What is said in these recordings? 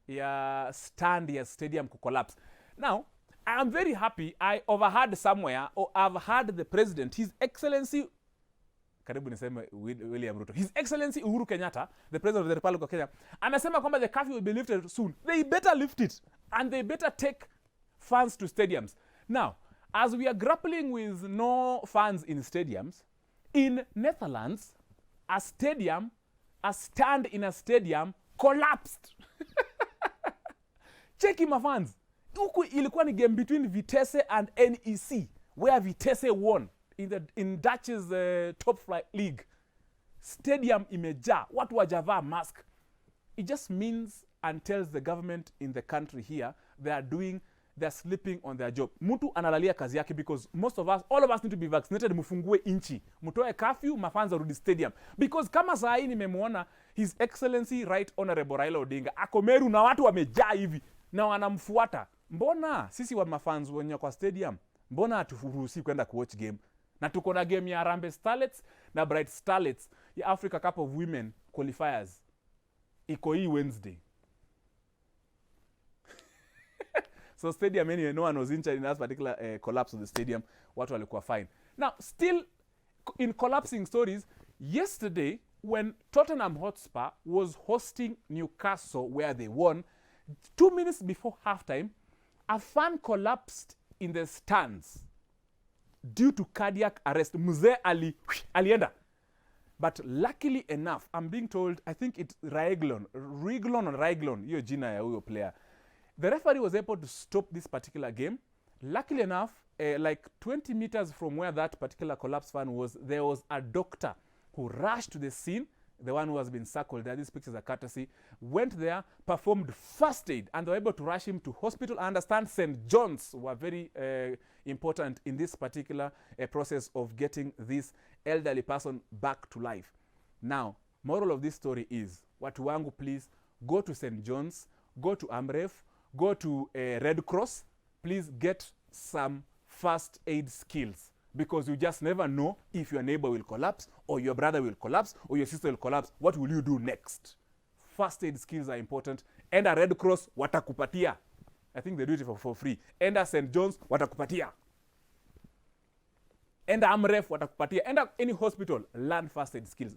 ya stand ya stadium kucollapse. Now, I am very happy I overheard somewhere, or I've heard the president, His Excellency, karibu niseme William Ruto, His Excellency Uhuru Kenyatta, the president of the Republic of Kenya, amesema kwamba the curfew will be lifted soon. They better lift it, and they better take fans to stadiums. Now, as we are grappling with no fans in stadiums, in Netherlands, a stand in a stadium collapsed. Cheki my fans. Huku ilikuwa ni game between Vitesse and NEC, where Vitesse won in Dutch's top flight league. Stadium imejaa, watu wajavaa mask. It just means and tells the government in the country here they're sleeping on their job. Mtu analalia kazi yake, because all of us need to be vaccinated. Mufungue inchi, mutoe curfew, mafanza rudi stadium. Because kama saa hii nimemuona His Excellency Right Honorable Raila Odinga ako Meru na watu wamejaa hivi na wanamfuata. Mbona sisi wa mafans wenye kwa stadium, mbona haturuhusi kwenda kuwatch game? Na tuko na game ya Harambee Starlets na Bright Starlets ya Africa Cup of Women qualifiers iko hii Wednesday. So stadium, anyway, no one was injured in that particular collapse of the stadium. Watu walikuwa fine. Now, still in collapsing stories, yesterday when Tottenham Hotspur was hosting Newcastle where they won, 2 minutes before halftime, a fan collapsed in the stands due to cardiac arrest. Mzee alienda. But luckily enough, I'm being told, I think it's Reglon, hiyo jina ya huyo player. The referee was able to stop this particular game. Luckily enough, like 20 meters from where that particular collapse fan was, there was a doctor who rushed to the scene, the one who has been circled there. These pictures are courtesy. Went there, performed first aid, and they were able to rush him to hospital. I understand St. John's were very important in this particular process of getting this elderly person back to life. Now, moral of this story is, watu wangu, please, go to St. John's, go to Amref, go to Red Cross, please get some first aid skills, because you just never know if your neighbor will collapse, or your brother will collapse, or your sister will collapse. What will you do next? First aid skills are important. Enda Red Cross, watakupatia. I think they do it for free. Enda St. John's, watakupatia. Enda Amref, watakupatia. Enda any hospital, learn first aid skills.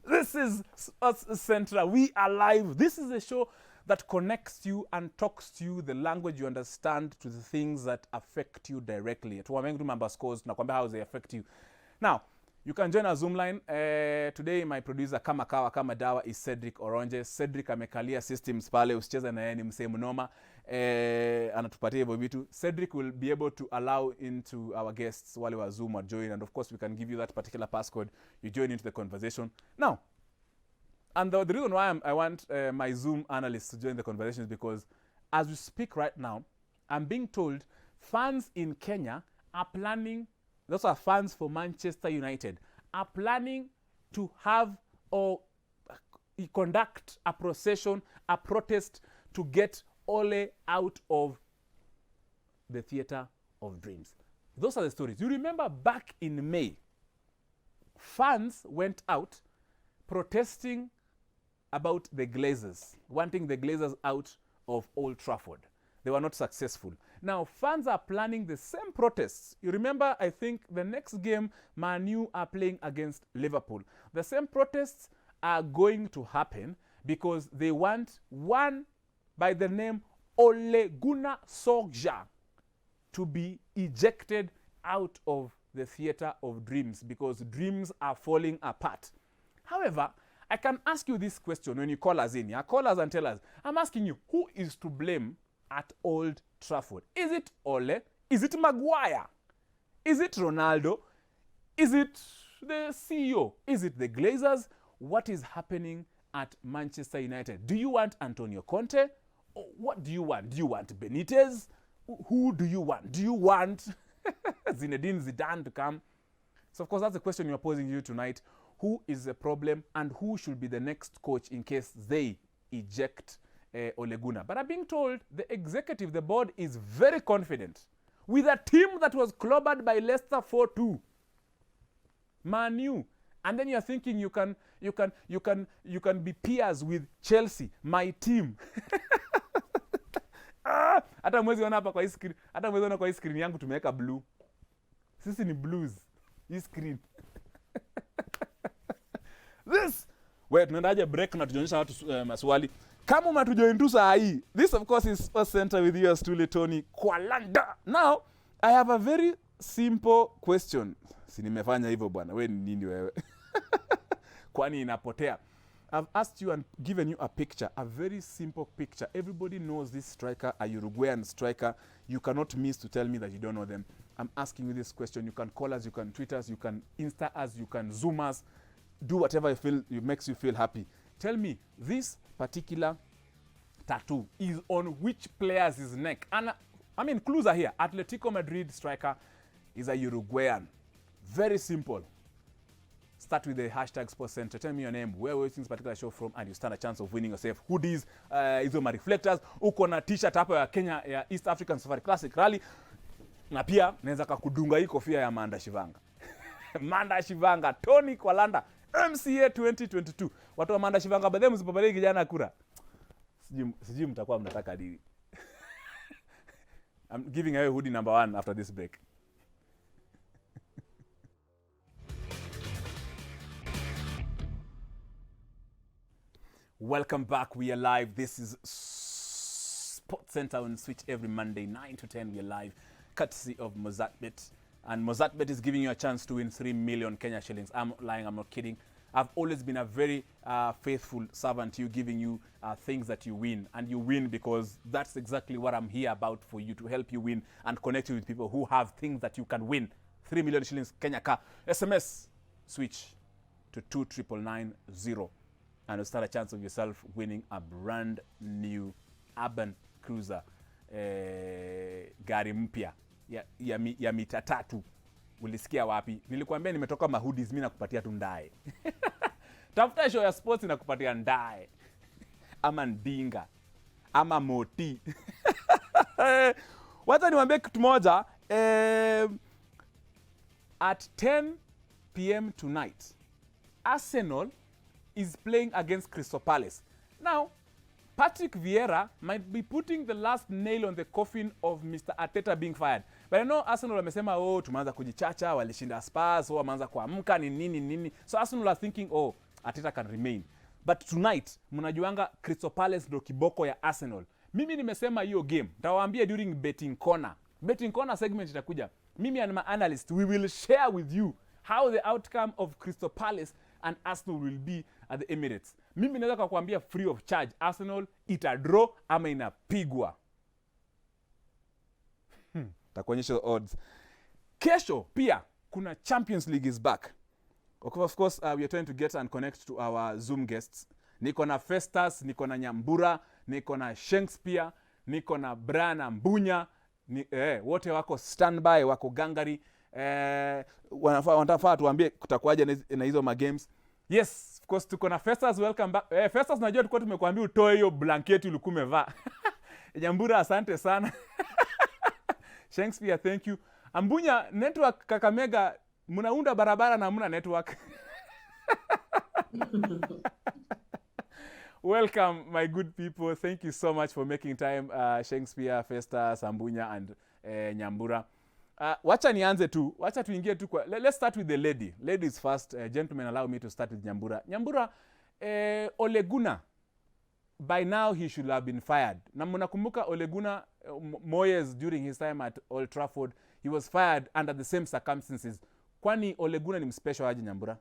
This is us Central. We are live. This is a show that connects you and talks to you the language you understand to the things that affect you directly. Tuwamengu member scores na kwamba how they affect you. Now, you can join our Zoom line. Today my producer kama kawa kama dawa is Cedric Oronje. Cedric amekalia systems pale, usicheze na yeye ni msee mnoma. Anatupatia hivyo vitu. Cedric will be able to allow into our guests wale wa Zoom or join, and of course we can give you that particular passcode. You join into the conversation. Now, and the reason why I want my Zoom analysts to join the conversation is because as we speak right now, I'm being told fans in Kenya are planning, those are fans for Manchester United, are planning to have or conduct a procession, a protest to get Ole out of the theater of dreams. Those are the stories. You remember back in May, fans went out protesting about the Glazers, wanting the Glazers out of Old Trafford. They were not successful. Now, fans are planning the same protests. You remember, I think, the next game, Man U are playing against Liverpool. The same protests are going to happen because they want one by the name Ole Gunnar to be ejected out of the theater of dreams, because dreams are falling apart. However, I can ask you this question when you call us in. Call us and tell us. I'm asking you, who is to blame at Old Trafford? Is it Ole? Is it Maguire? Is it Ronaldo? Is it the CEO? Is it the Glazers? What is happening at Manchester United? Do you want Antonio Conte? Or what do you want? Do you want Benitez? Who do you want? Do you want Zinedine Zidane to come? So, of course, that's the question you're posing to you tonight. Who is the problem and who should be the next coach in case they eject Ole Gunnar? But I'm being told the executive, the board, is very confident with a team that was clobbered by Leicester 4-2. Man U And then you're thinking you can be peers with Chelsea, my team. Hata mwezi ona hapa kwa hii screen, hata mwezi ona kwa hii screen yangu tumeweka blue. Sisi ni blues. Hii screen. This wait, tunaendaje break na tujionyesha watu maswali. Kama unatujoin tu saa hii, this of course is Sports Center with yours truly Tony Kwalanda. Now, I have a very simple question. Si nimefanya hivyo bwana, wewe ni nini wewe? Kwani inapotea. I've asked you and given you a picture, a very simple picture. Everybody knows this striker, a Uruguayan striker. You cannot miss to tell me that you don't know them. I'm asking you this question. You can call us, you can tweet us, you can Insta us, you can Zoom us. Do whatever you feel makes you feel happy. Tell me, this particular tattoo is on which player's neck? And I mean, clues are here. Atletico Madrid striker is a Uruguayan. Very simple. Start with the hashtag Sports Center. Tell me your name, where we're watching this particular show from, and you stand a chance of winning yourself hoodies, hizo reflectors, uko na t-shirt hapa ya Kenya ya East African Safari Classic Rally, na pia naweza kakudunga hii kofia ya Manda Shivanga. Manda Shivanga, Tony Kwalanda, MCA 2022. Watu wa Manda Shivanga, baadaye msipobalie kijana kura. Sijui mtakuwa mnataka nini. I'm giving away hoodie number 1 after this break. Welcome back. We are live. This is Sports Center on Switch every Monday, 9 to 10. We are live, courtesy of Mozartbet. And Mozartbet is giving you a chance to win 3 million Kenya shillings. I'm not lying, I'm not kidding. I've always been a very faithful servant to you, giving you things that you win. And you win because that's exactly what I'm here about for you, to help you win and connect you with people who have things that you can win. 3 million shillings Kenya car. SMS Switch to 29990. And you stand a chance of yourself winning a brand new urban cruiser, gari mpya ya mita 3. Ulisikia wapi? Nilikuambia nimetoka mahoodies, mimi nakupatia tu ndae. Tafuta show ya sports nakupatia ndae. Ama ndinga. Ama moti. Wacha niwaambie kitu moja, at 10 p.m. tonight, Arsenal is playing against Crystal Palace. Now, Patrick Vieira might be putting the last nail on the coffin of Mr. Arteta being fired. But I know Arsenal wamesema, tumeanza kujichacha, walishinda Spurs, wameanza kuamka nini. So Arsenal are thinking, Arteta can remain. But tonight, mnajuanga Crystal Palace ndo kiboko ya Arsenal. Mimi nimesema hiyo game, nitawaambia during betting corner. Betting corner segment itakuja. Mimi and my analyst, we will share with you how the outcome of Crystal Palace and Arsenal will be at the Emirates. Mimi naweza kukuambia free of charge, Arsenal itadraw ama inapigwa. Takuonyesha odds. Kesho pia kuna Champions League is back. Of course, we are trying to get and connect to our Zoom guests. Niko na Festus, niko na Nyambura, niko na Shakespeare, niko na Brana Mbunya, wote wako standby, wako gangari. Wanafaa tuambie kutakuwaje na hizo games. Yes, of course tuko na Festus, welcome back. Festus, najua tulikuwa tumekuambia utoe hiyo blanketi ulikuwa umevaa. Nyambura, asante sana. Shakespeare, thank you. Ambunya, network Kakamega, mnaunda barabara na mna network. Welcome, my good people. Thank you so much for making time, Shakespeare, Festus, Ambunya, and Nyambura. Wacha nianze tu. Wacha tuingie tu kwa. Let's start with the lady. Ladies first. Gentlemen, allow me to start with Nyambura. Nyambura, Ole Gunnar, by now he should have been fired. Na mnakumbuka Ole Gunnar, Moyes during his time at Old Trafford, he was fired under the same circumstances. Kwani Ole Gunnar ni special aje Nyambura?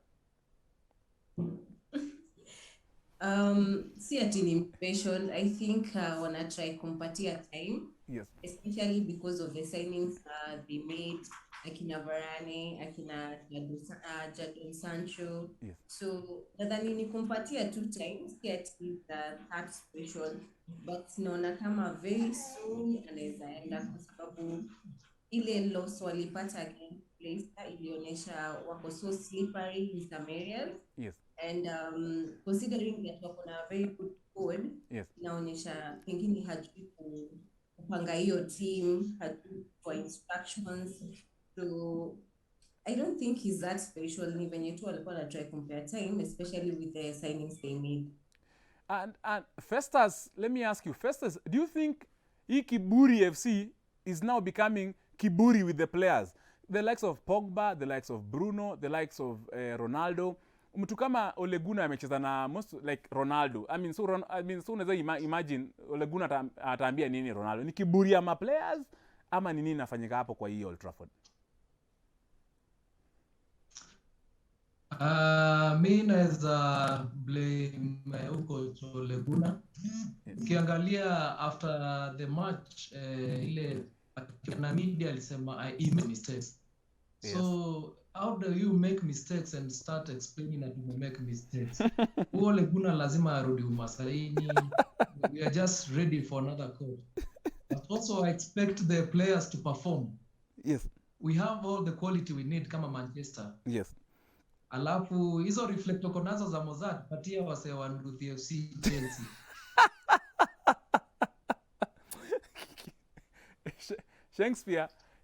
See a team special. I think wanna try kumpatia time. Yes. Especially because of the signings they made, akina Varane, akina Jadon Sancho. Yes. So nadhani ni kumpatia 2 times yet is that special, but naona kama very soon anaweza enda kwa sababu ile loss walipata against Leicester ilionyesha wako so slippery in some areas. Yes. And considering that wako na very good code, yes, inaonyesha pengine hajui kupanga hiyo team, hajui kwa instructions. So I don't think he's that special. Ni venye tu walikuwa na try compare time, especially with the signings they made. And Festus, let me ask you, Festus, do you think Kiburi FC is now becoming Kiburi with the players? The likes of Pogba, the likes of Bruno, the likes of Ronaldo. Mtu kama Ole Gunnar amecheza na most like Ronaldo. So unaweza imagine Ole Gunnar ataambia nini Ronaldo? Ni kiburi ya ma players ama ni nini inafanyika hapo kwa hii Old Trafford? Mi naweza blame huko Ole Gunnar. Ukiangalia after the match ile na media alisema I made mistakes. Yes. So how do you make mistakes and start explaining that you make mistakes? Ole Gunnar lazima arudi umasaini. We are just ready for another coach. But also I expect the players to perform. Yes. We have all the quality we need kama Manchester. Yes. Alafu hizo reflector konazo za Mozart patia wase wa Nduthi FC Chelsea.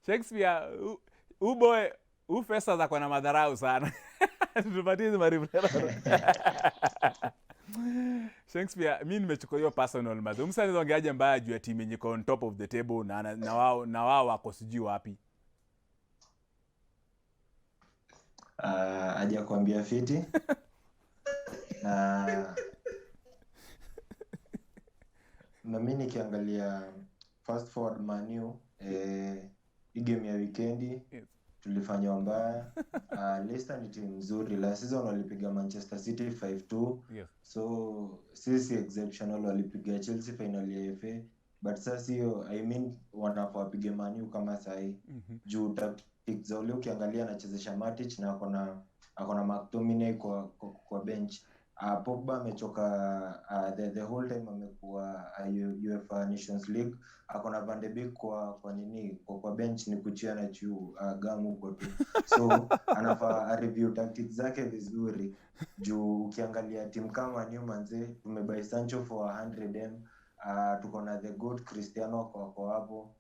Shakespeare boy pesa za kwa na madharau sana. Tupatie hizo mariflero. Shakespeare, mimi nimechukua hiyo personal maze. Msanii wangeaje mbaya juu ya timu yenye on top of the table na wao wako sijui wapi. Aja kuambia fiti. Na mimi nikiangalia fast forward Man U hii game ya weekendi tulifanya mbaya. Leicester ni timu nzuri. Last season walipiga Manchester City 5-2. Yes. So sisi exceptional walipiga Chelsea final ya FA. But sasa hiyo wanafaa wapige Man U kama sahi. Juu tactics za ule ukiangalia anachezesha Matic na akona McTominay kwa bench. Pogba amechoka the whole time amekuwa UEFA Nations League. Akona Van de Beek kwa bench ni kuchiana juu gamu huko tu. So anafaa review tactics zake vizuri. Juu ukiangalia timu kama New Manze tumebuy Sancho for 100M. Tuko na the good Cristiano kwa hapo.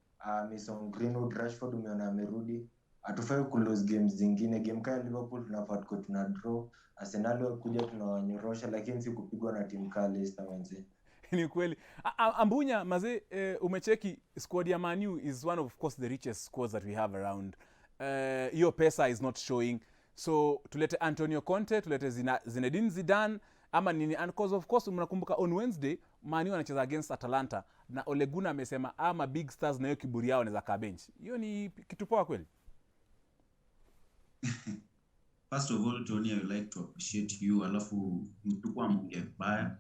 Mason Greenwood, Rashford umeona amerudi. Hatufai kulose games zingine. Game kama Liverpool tunafaa tuko tuna draw. Arsenal wakuja tunawanyorosha lakini si kupigwa na timu kali Leicester manze. Ni kweli. Ambunya maze umecheki squad ya Man U is one of course the richest squads that we have around. Hiyo pesa is not showing. So tulete Antonio Conte, tulete Zinedine Zidane ama nini, and cause of course mnakumbuka on Wednesday Man U anacheza against Atalanta na Ole Gunnar amesema ama big stars na hiyo kiburi yao wanaweza ka bench. Hiyo ni kitu poa kweli. First of all, Tony, I would like to appreciate you. Alafu mtukua mwenge baya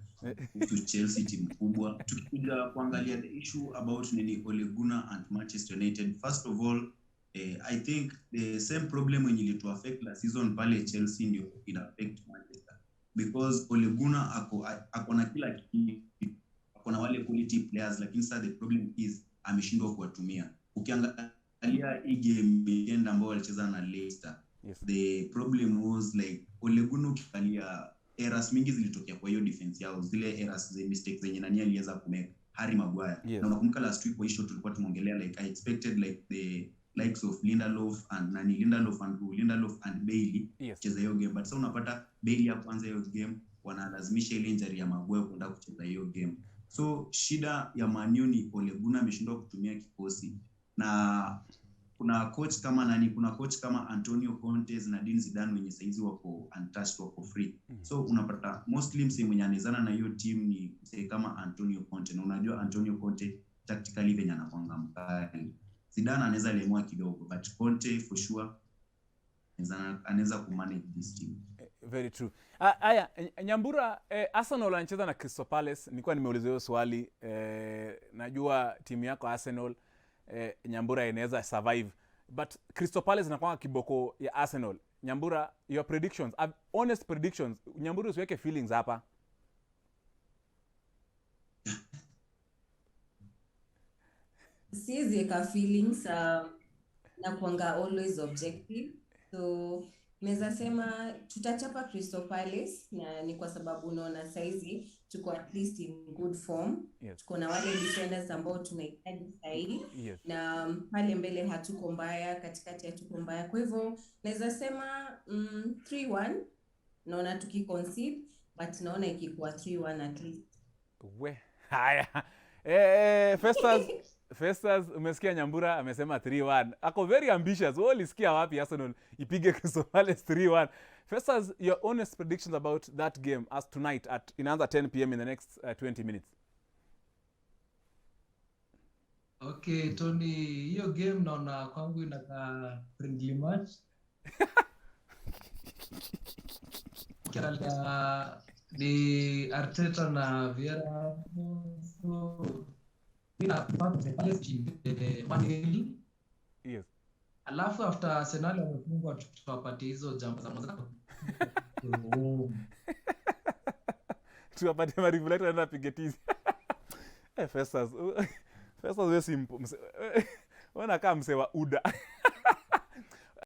to Chelsea team kubwa. Tukikuja kuangalia the issue about nini Ole Gunnar and Manchester United. First of all, I think the same problem when you to affect last season pale Chelsea ndio ina affect Manchester. Because Ole Gunnar ako na kila kitu. Ako na wale quality players lakini sasa the problem is ameshindwa kuwatumia. Ukiangalia hii game weekend ambao walicheza na Leicester. Yes. The problem was like Ole Gunnar ukiangalia errors mingi zilitokea kwa hiyo defense yao, zile errors za mistakes zenye nani aliweza kumake Harry Maguire. Yes. Na unakumbuka last week kwa show tulikuwa tumeongelea like I expected like the likes of Lindelof and Bailey cheza hiyo game, but sasa unapata Bailey kwanza hiyo game wanalazimisha ile injury ya Maguire kwenda kucheza hiyo game. So shida ya Man U ni Ole Gunnar ameshindwa kutumia kikosi, na kuna coach kama Antonio Conte na Zinedine Zidane wenye saizi wako untouched, wako free. So unapata mostly mse mwenye anezana na hiyo team ni mse kama Antonio Conte, na unajua Antonio Conte tactically venye anapanga mkali. Zidane anaweza lemwa kidogo, but Conte for sure anaweza kumanage this team. Very true. Aya, Nyambura, Arsenal anacheza na Crystal Palace. Nilikuwa nimeuliza hiyo swali. Najua timu yako Arsenal Nyambura inaweza survive, but Crystal Palace inakuwa kiboko ya Arsenal. Nyambura, your predictions, honest predictions. Nyambura, usiweke feelings hapa. Siwezi weka feelings, na kuanga always objective. So Naweza sema tutachapa Crystal Palace, na ni kwa sababu unaona saizi tuko at least in good form. Yes. Tuko na wale defenders ambao tunahitaji sahi. Yes. Na pale mbele hatuko mbaya, katikati hatuko mbaya. Kwa hivyo naweza sema 3-1. Naona tukiconcede, but naona ikikuwa 3-1 at least. We haya Festus umesikia Nyambura amesema 3-1. Ako very ambitious. Wewe ulisikia wapi Arsenal ipige Crystal Palace 3-1? Festus, your honest predictions about that game as tonight at inaanza 10 p.m. in the next 20 minutes. Okay, Tony, hiyo game naona kwangu inakaa friendly match. Kala ni Arteta na Vieira, so ina pata pale chini Yes. alafu after Arsenal wamefungwa tutapata hizo jump za mwanzo. Tuwapate marivuleta na pigetizi. Festus wewe simple. Wana kama mse wa UDA.